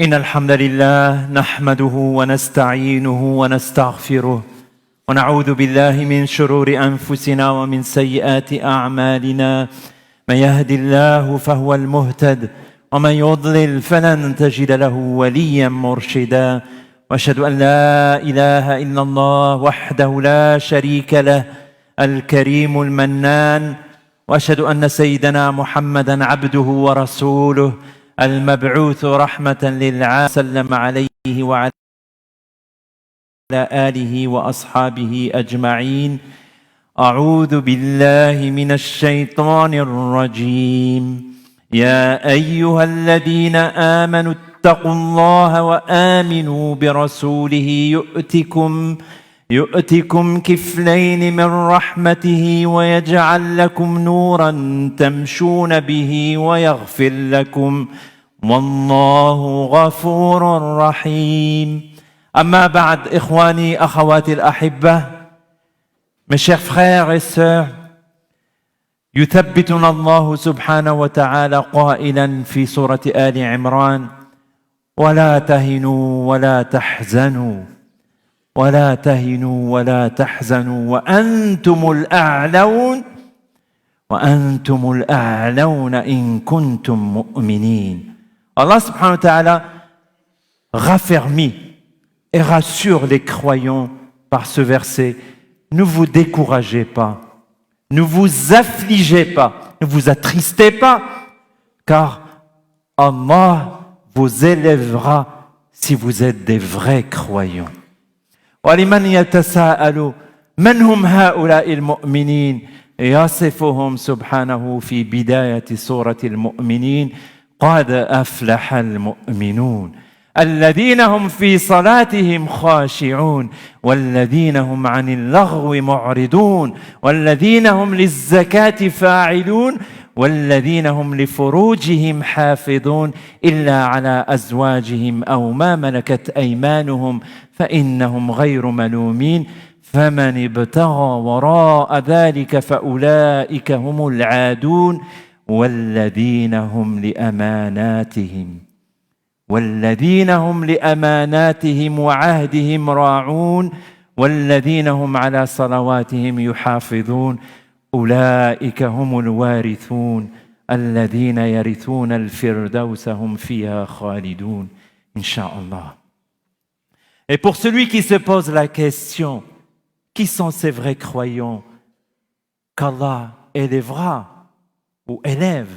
إن الحمد لله نحمده ونستعينه ونستغفره ونعوذ بالله من شرور أنفسنا ومن سيئات أعمالنا. من يهد الله فهو المهتد ومن يضلل فلن تجد له وليا مرشدا. وأشهد أن لا إله إلا الله وحده لا شريك له الكريم المنان. وأشهد أن سيدنا محمدا عبده ورسوله المبعوث رحمة للعالمين، سلم عليه وعلى آله وأصحابه أجمعين. أعوذ بالله من الشيطان الرجيم. يا أيها الذين آمنوا اتقوا الله وآمنوا برسوله يؤتكم كفلين من رحمته ويجعل لكم نورا تمشون به ويغفر لكم والله غفور رحيم. أما بعد، إخواني أخواتي الأحبة، mes chers frères et sœurs, يثبتنا الله سبحانه وتعالى قائلا في سورة آل عمران: ولا تهنوا ولا تحزنوا ولا تحزنوا وأنتم الأعلون إن كنتم مؤمنين. Allah subhanahu wa ta'ala raffermit et rassure les croyants par ce verset: ne vous découragez pas, ne vous affligez pas, ne vous attristez pas, car Allah vous élèvera si vous êtes des vrais croyants. ولمن يتساءل من هم هؤلاء المؤمنين يصفهم سبحانه في بداية سورة المؤمنين: قد أفلح المؤمنون الذين هم في صلاتهم خاشعون والذين هم عن اللغو معرضون والذين هم للزكاة فاعلون والذين هم لفروجهم حافظون إلا على أزواجهم أو ما ملكت أيمانهم فإنهم غير ملومين فمن ابتغى وراء ذلك فأولئك هم العادون والذين هم لأماناتهم وعهدهم راعون والذين هم على صلواتهم يحافظون أولئك هم الوارثون الذين يرثون الفردوس هم فيها خالدون إن شاء الله. Et pour celui qui se pose la question: qui sont ces vrais croyants qu'Allah élèvera ou élève?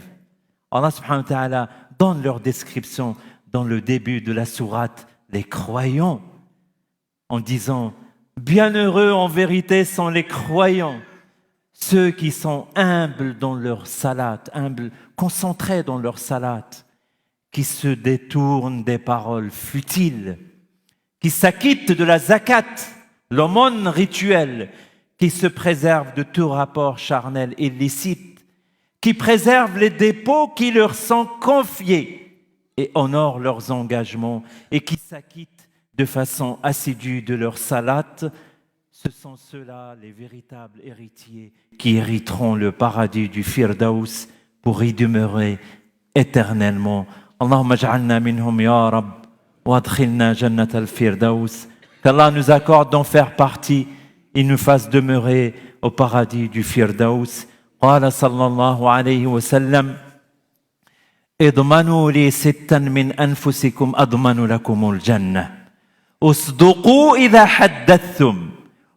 Allah subhanahu wa ta'ala donne leur description dans le début de la sourate, les croyants, en disant: bienheureux en vérité sont les croyants, ceux qui sont humbles dans leur salat, humbles, concentrés dans leur salat, qui se détournent des paroles futiles, qui s'acquittent de la zakat, l'aumône rituelle, qui se préservent de tout rapport charnel illicite, qui préservent les dépôts qui leur sont confiés et honorent leurs engagements et qui s'acquittent de façon assidue de leur salat. Ce sont ceux-là les véritables héritiers qui hériteront le paradis du Firdaus pour y demeurer éternellement. Allahumma ja'alna minhum ya Rabb wa adkhilna jannat al-Firdaus. Qu'Allah nous accorde d'en faire partie et nous fasse demeurer au paradis du Firdaus. قال صلى الله عليه وسلم: اضمنوا لي ستا من أنفسكم أضمن لكم الجنة اصدقوا إذا حدثتم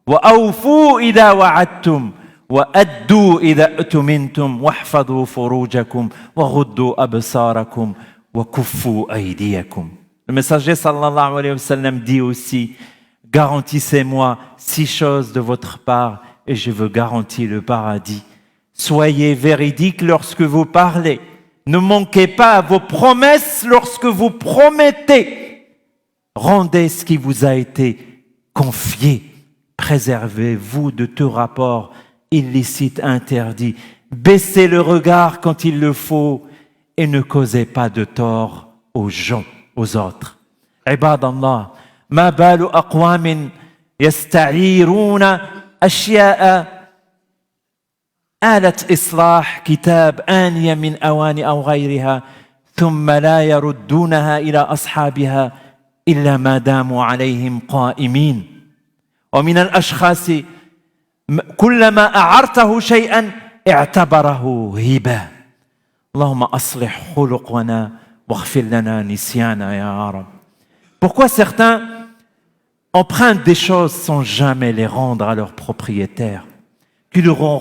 وأوفوا إذا وعدتم وأدوا إذا أؤتمنتم واحفظوا فروجكم وغضوا أبصاركم وكفوا أيديكم. Le messager sallallahu alayhi wa sallam dit aussi: garantissez-moi 6 choses de votre part et je veux garantir le paradis. Soyez véridiques lorsque vous parlez. Ne manquez pas à vos promesses lorsque vous promettez. Rendez ce qui vous a été confié. Préservez-vous de tout rapport illicite, interdit. Baissez le regard quand il le faut et ne causez pas de tort aux gens, aux autres. Ibadallah, ma balu aqwamin yasta'iruna ashya'a آلة إصلاح كتاب آنية من أواني أو غيرها ثم لا يردونها إلى أصحابها إلا ما داموا عليهم قائمين ومن الأشخاص كلما أعرته شيئا اعتبره هبة اللهم أصلح خلقنا واغفر لنا نسيانا يا رب. Pourquoi certains empruntent des choses sans jamais les rendre à leurs propriétaires qui leur ont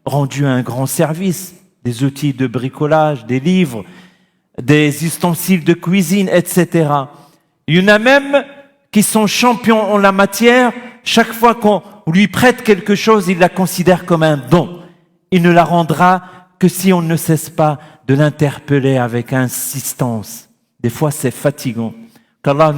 rendu un grand service, des outils de bricolage, des livres, des ustensiles de cuisine, etc. Il y en a même qui sont champions en la matière. Chaque fois qu'on lui prête quelque chose, il la considère comme un don. Il ne la rendra que si on ne cesse pas de l'interpeller avec insistance. Des fois, c'est fatigant. Qu'Allah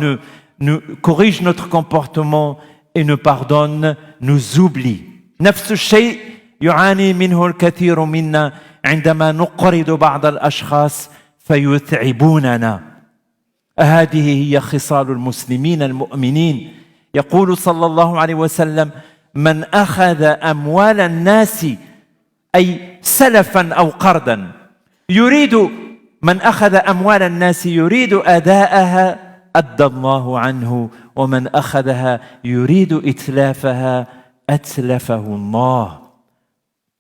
nous corrige notre comportement et nous pardonne, nous oublie. نفس الشيء يعاني منه الكثير منا عندما نقرض بعض الأشخاص فيتعبوننا. هذه هي خصال المسلمين المؤمنين. يقول صلى الله عليه وسلم: من أخذ أموال الناس أي سلفا أو قرضا من أخذ أموال الناس يريد أداءها أدى الله عنه ومن أخذها يريد إتلافها أتلفه الله.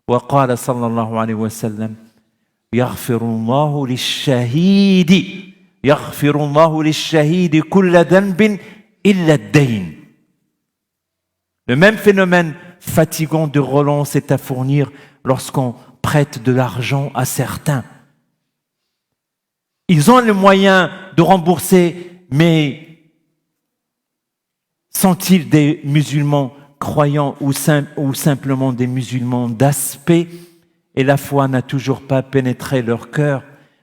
وقال صلى الله عليه وسلم: يغفر الله للشهيد كل ذنب إلا الدين. Le même phénomène fatigant de relance est à fournir lorsqu'on prête de l'argent à certains. Ils ont le moyen de rembourser, mais sont-ils des musulmans croyants ou simplement des musulmans d'aspect et la foi n'a toujours pas pénétré leur cœur?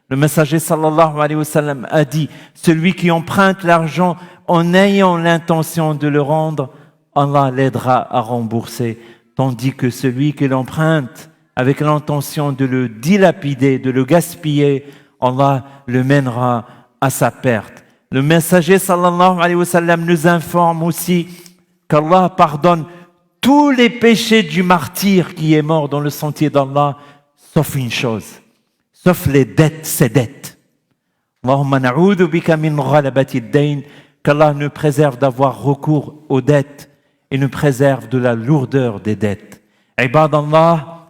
Le messager sallallahu alayhi wa sallam a dit: celui qui emprunte l'argent en ayant l'intention de le rendre, Allah l'aidera à rembourser, tandis que celui qui l'emprunte avec l'intention de le dilapider, de le gaspiller, Allah le mènera à sa perte. Le messager sallallahu alayhi wa sallam nous informe aussi qu'Allah pardonne tous les péchés du martyr qui est mort dans le sentier d'Allah, sauf une chose, sauf les dettes, ses dettes. Allahumma na'udhu bika min ghalabati ad-dayn, qu'Allah nous préserve d'avoir recours aux dettes et nous préserve de la lourdeur des dettes. Ibadallah,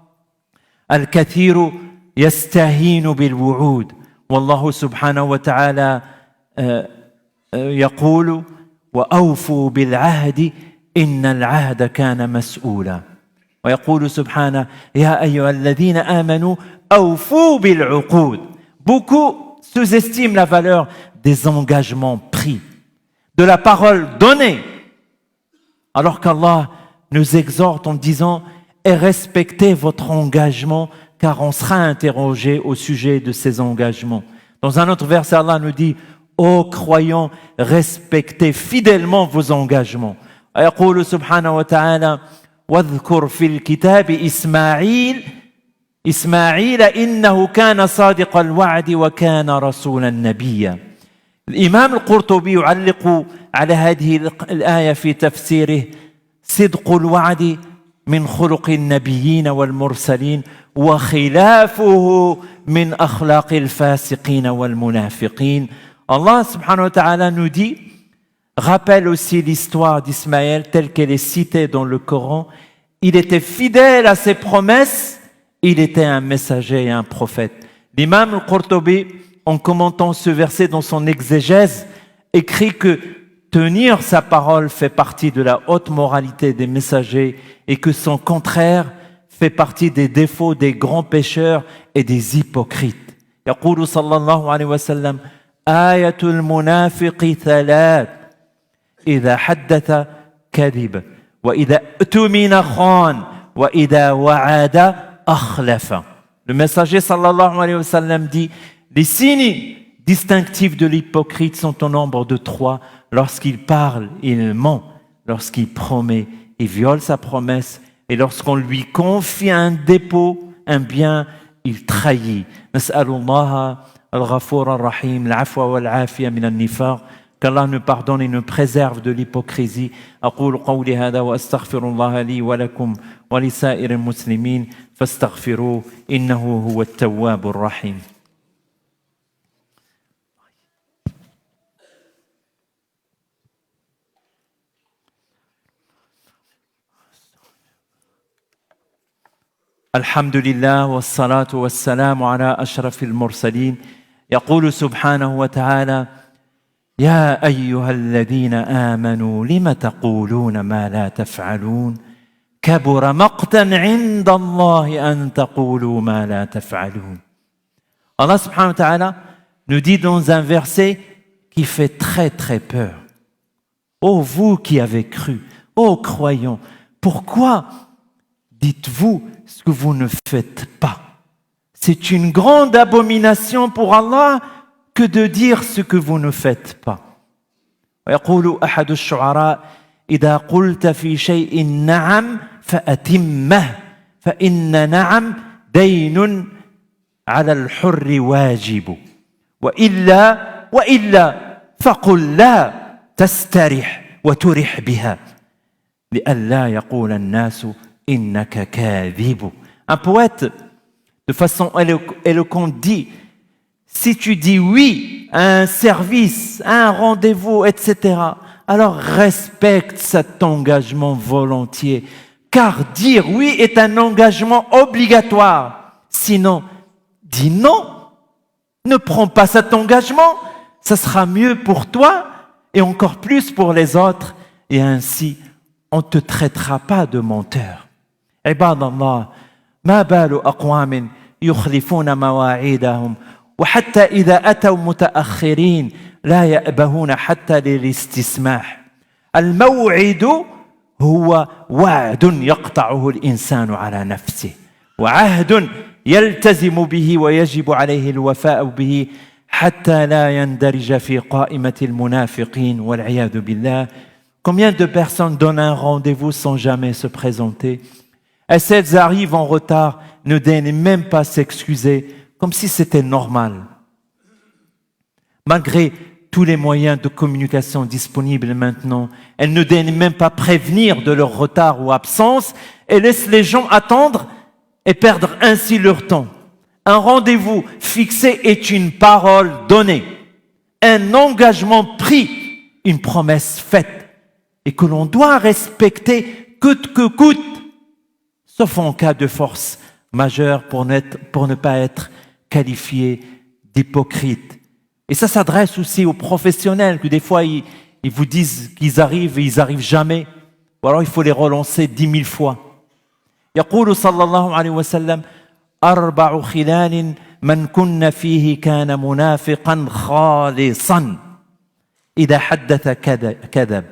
al-kathiru yastahinu bil-wu'ud. والله سبحانه وتعالى يقول: وأوفوا بالعهد إن العهد كان مسؤولا. ويقول سبحانه: يا أيها الذين آمنوا أوفوا بالعقود. Beaucoup sous-estiment la valeur des engagements pris, de la parole donnée, alors qu'Allah nous exhorte en disant: et respectez votre engagement, car on sera interrogé au sujet de ces engagements. Dans un autre verset, Allah nous dit: ô croyants, respectez fidèlement vos engagements. يقول سبحانه وتعالى: واذكر في الكتاب إسماعيل إنه كان صادق الوعد وكان رسولا نبيا. الإمام القرطبي يعلق على هذه الآية في تفسيره: صدق الوعد من خلق النبيين والمرسلين وخلافه من أخلاق الفاسقين والمنافقين. Allah subhanahu wa ta'ala nous dit, rappelle aussi l'histoire d'Ismaël telle qu'elle est citée dans le Coran. Il était fidèle à ses promesses, il était un messager et un prophète. L'imam al-Qurtubi, en commentant ce verset dans son exégèse, écrit que tenir sa parole fait partie de la haute moralité des messagers et que son contraire fait partie des défauts des grands pécheurs et des hypocrites. يقول صلى الله عليه وسلم: آية المنافق ثلاث إذا حدث كذب وإذا اؤتمن خان وإذا وعد أخلف. Le messager sallallahu alayhi wa sallam dit: les signes distinctifs de l'hypocrite sont au nombre de 3. Lorsqu'il parle, il ment. Lorsqu'il promet, il viole sa promesse. Et lorsqu'on lui confie un dépôt, un bien, il trahit. Nas'alullah al-Ghafour al-Rahim, l'afwa wal-afia min al-nifaq. Qu'Allah nous pardonne et nous préserve de l'hypocrisie. أقول قولي هذا وأستغفر الله لي ولكم ولسائر المسلمين فاستغفروه إنه هو التواب الرحيم. الحمد لله والصلاة والسلام على أشرف المرسلين يقول سبحانه وتعالى يا أيها الذين آمنوا لم تقولون ما لا تفعلون كبر مقتا عند الله أن تقولوا ما لا تفعلون. Allah subhanahu wa ta'ala nous dit dans un verset qui fait très très peur. Ô vous qui avez cru, ô croyants, pourquoi dites-vous ce que vous ne faites pas? C'est une grande abomination pour Allah que de dire ce que vous ne faites pas. ويقول أحد الشعراء إذا قلت في شيء نعم فأتمه فإن نعم دين على الحر واجب وإلا فقل لا تسترح وترح بها لئلا يقول الناس إنك كاذب. Un poète de façon éloquente dit si tu dis oui à un service, à un rendez-vous, etc., alors respecte cet engagement volontiers. Car dire oui est un engagement obligatoire. Sinon, dis non. Ne prends pas cet engagement. Ça sera mieux pour toi et encore plus pour les autres. Et ainsi, on ne te traitera pas de menteur. عباد الله ما بال أقوام يخلفون مواعيدهم وحتى إذا أتوا متأخرين لا يأبهون حتى للاستسماح. الموعد هو وعد يقطعه الإنسان على نفسه وعهد يلتزم به ويجب عليه الوفاء به حتى لا يندرج في قائمة المنافقين والعياذ بالله. Combien de personnes donnent un rendez-vous sans jamais se présenter? Et celles arrivent en retard, ne daignent même pas s'excuser, comme si c'était normal. Malgré tous les moyens de communication disponibles maintenant, elles ne daignent même pas prévenir de leur retard ou absence et laissent les gens attendre et perdre ainsi leur temps. Un rendez-vous fixé est une parole donnée, un engagement pris, une promesse faite et que l'on doit respecter coûte que coûte, sauf en cas de force majeure pour ne pas être qualifié d'hypocrite. Et ça s'adresse aussi aux professionnels, que des fois ils vous disent qu'ils arrivent et ils n'arrivent jamais, ou alors il faut les relancer 10 000 fois. يقول صلى الله عليه وسلم 4 خلال من كن فيه كان منافقا خالصا إذا حدث كذب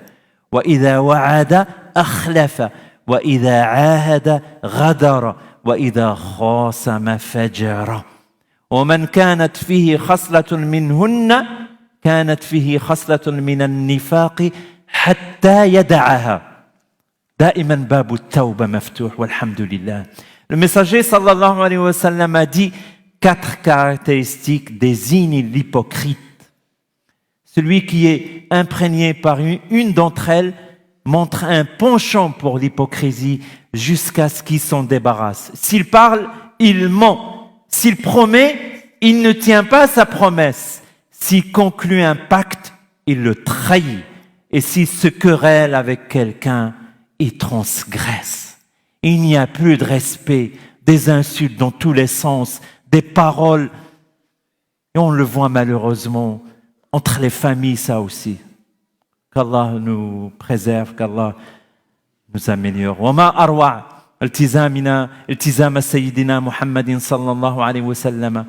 وإذا وعد أخلف وإذا عاهد غدر وإذا خاصم فجر ومن كانت فيه خصلة منهن كانت فيه خصلة من النفاق حتى يدعها دائما باب التوبة مفتوح والحمد لله. Le messager sallallahu alayhi wa sallam a dit 4 caractéristiques désignent l'hypocrite. Celui qui est imprégné par une d'entre elles montre un penchant pour l'hypocrisie jusqu'à ce qu'il s'en débarrasse. S'il parle, il ment. S'il promet, il ne tient pas sa promesse. S'il conclut un pacte, il le trahit. Et s'il se querelle avec quelqu'un, il transgresse. Il n'y a plus de respect, des insultes dans tous les sens, des paroles. Et on le voit malheureusement entre les familles, ça aussi. Qu'Allah nous préserve, qu'Allah nous améliore. وما أروع التزامنا التزام سيدنا محمد صلى الله عليه وسلم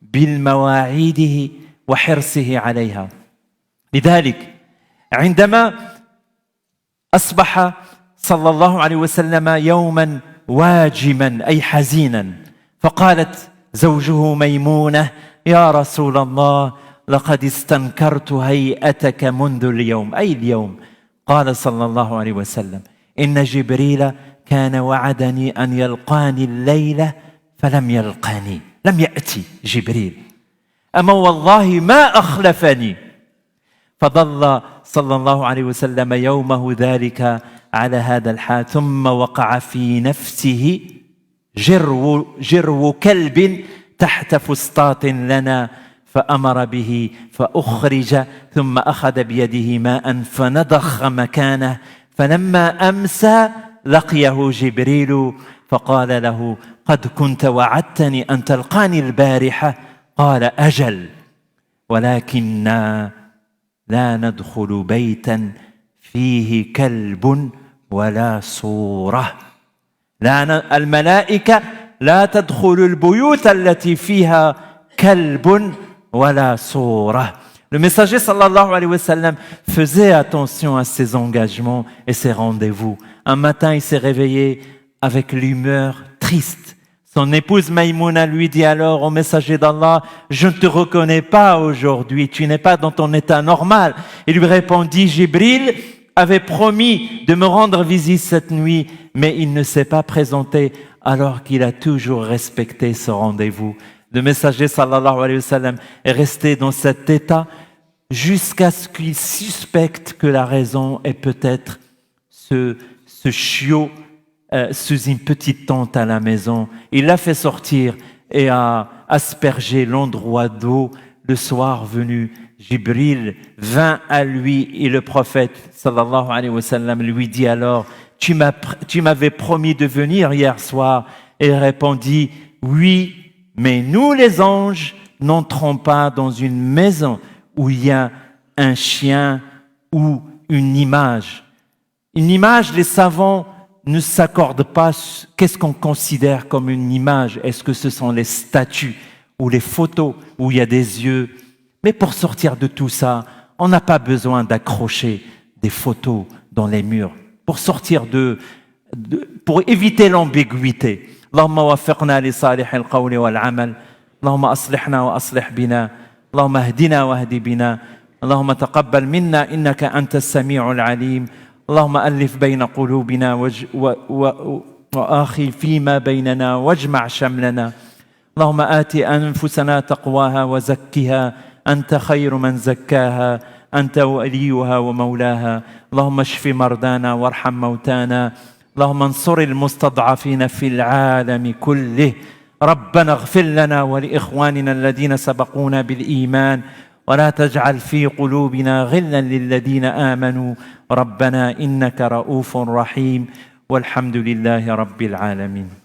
بالمواعيده وحرصه عليها. لذلك عندما أصبح صلى الله عليه وسلم يوما واجما أي حزينا فقالت زوجه ميمونة يا رسول الله لقد استنكرت هيئتك منذ اليوم أي اليوم. قال صلى الله عليه وسلم إن جبريل كان وعدني أن يلقاني الليلة فلم يلقاني لم يأتي جبريل أما والله ما أخلفني. فظل صلى الله عليه وسلم يومه ذلك على هذا الحال ثم وقع في نفسه جرو كلب تحت فسطاط لنا فأمر به فأخرج ثم أخذ بيده ماء فنضخ مكانه فلما أمسى لقيه جبريل فقال له قد كنت وعدتني أن تلقاني البارحة قال أجل ولكننا لا ندخل بيتا فيه كلب ولا صورة. الملائكة لا تدخل البيوت التي فيها كلب ولا صورة. Le messager sallallahu alayhi wa sallam faisait attention à ses engagements et ses rendez-vous. Un matin, il s'est réveillé avec l'humeur triste. Son épouse Maïmouna lui dit alors au messager d'Allah, « Je ne te reconnais pas aujourd'hui, tu n'es pas dans ton état normal. » Il lui répondit, « Jibril avait promis de me rendre visite cette nuit, mais il ne s'est pas présenté alors qu'il a toujours respecté ce rendez-vous. » Le messager sallallahu alayhi wa sallam est resté dans cet état jusqu'à ce qu'il suspecte que la raison est peut-être ce chiot sous une petite tente à la maison. Il l'a fait sortir et a aspergé l'endroit d'eau. Le soir venu, Jibril vint à lui et le prophète sallallahu alayhi wa sallam lui dit alors « Tu m'avais promis de venir hier soir » et il répondit « Oui, mais nous les anges n'entrons pas dans une maison où il y a un chien ou une image. » Une image, les savants ne s'accordent pas. Qu'est-ce qu'on considère comme une image? Est-ce que ce sont les statues ou les photos où il y a des yeux? Mais pour sortir de tout ça, on n'a pas besoin d'accrocher des photos dans les murs. Pour sortir pour éviter l'ambiguïté. اللهم وفقنا لصالح القول والعمل اللهم أصلحنا وأصلح بنا اللهم اهدنا واهد بنا اللهم تقبل منا إنك أنت السميع العليم اللهم ألف بين قلوبنا وآخي فيما بيننا واجمع شملنا اللهم آت أنفسنا تقواها وزكها أنت خير من زكاها أنت وليها ومولاها اللهم اشف مرضانا وارحم موتانا اللهم انصر المستضعفين في العالم كله ربنا اغفر لنا ولإخواننا الذين سبقونا بالإيمان ولا تجعل في قلوبنا غلا للذين آمنوا ربنا إنك رؤوف رحيم والحمد لله رب العالمين.